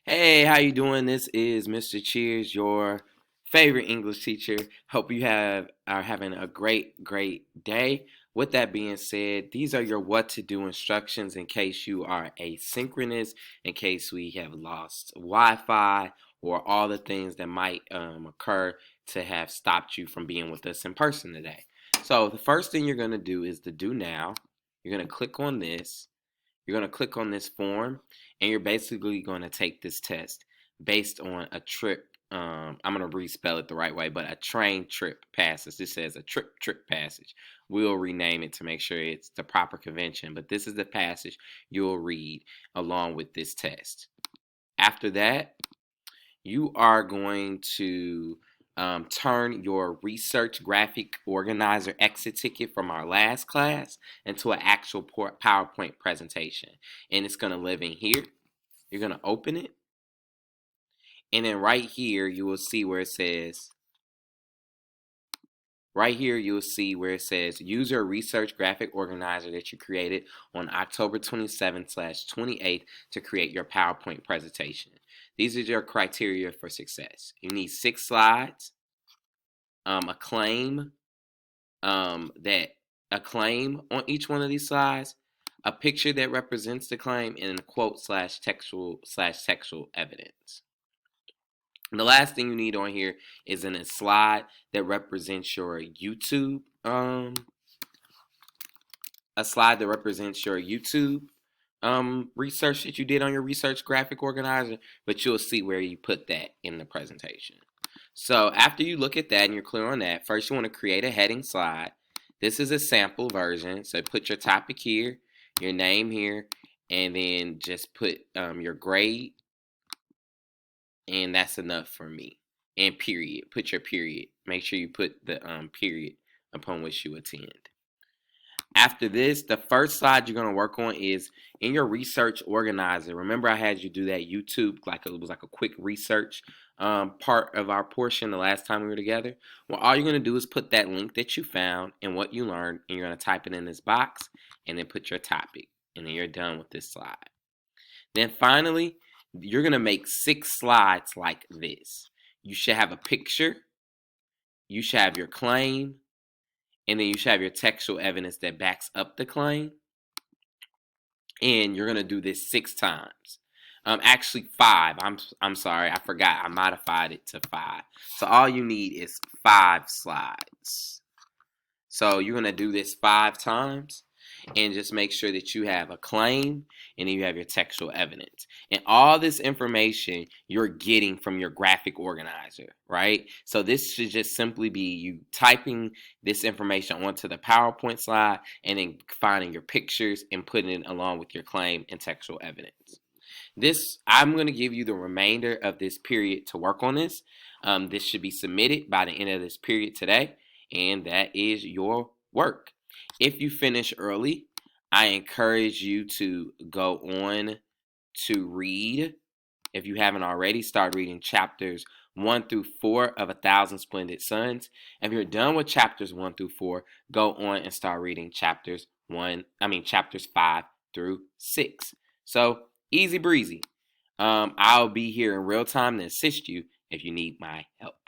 Hey, how you doing? This is Mr. Cheers, your favorite English teacher. Hope you are having a great day. With that being said, these are your what to do instructions in case you are asynchronous, in case we have lost Wi-Fi, or all the things that might occur to have stopped you from being with us in person today. So the first thing you're going to do is the do now. You're going to click on this. You're going to click on this form, and you're basically going to take this test based on a trip. I'm going to respell it the right way, but a train trip passage. This says a trip passage. We'll rename it to make sure it's the proper convention, but this is the passage you'll read along with this test. After that, you are going to turn your research graphic organizer exit ticket from our last class into an actual PowerPoint presentation. And it's going to live in here. You're going to open it. And then right here, you will see where it says, use your research graphic organizer that you created on October 27th/28th to create your PowerPoint presentation. These are your criteria for success. You need 6 slides, a claim on each one of these slides, a picture that represents the claim, and a quote / textual evidence. And the last thing you need on here is a slide that represents your YouTube, research that you did on your research graphic organizer, but you'll see where you put that in the presentation. So after you look at that and you're clear on that, first you want to create a heading slide. This is a sample version, so put your topic here, your name here, and then just put your grade, and that's enough for me. And period. Put your period. Make sure you put the period upon which you attend. After this, the first slide you're going to work on is in your research organizer. Remember I had you do that YouTube, like it was like a quick research part of our portion the last time we were together. Well, all you're going to do is put that link that you found and what you learned, and you're going to type it in this box, and then put your topic, and then you're done with this slide. Then finally, you're going to make 6 slides like this. You should have a picture, you should have your claim, and then you should have your textual evidence that backs up the claim. And you're going to do this 6 times. Actually 5. I'm sorry, I forgot. I modified it to 5. So all you need is 5 slides. So you're going to do this 5 times, and just make sure that you have a claim and then you have your textual evidence. And all this information you're getting from your graphic organizer, right? So this should just simply be you typing this information onto the PowerPoint slide and then finding your pictures and putting it along with your claim and textual evidence. I'm going to give you the remainder of this period to work on this. This should be submitted by the end of this period today, and that is your work. If you finish early, I encourage you to go on to read. If you haven't already, start reading chapters 1 through 4 of 1,000 Splendid Suns. If you're done with chapters 1 through 4, go on and start reading chapters 5 through 6. So easy breezy. I'll be here in real time to assist you if you need my help.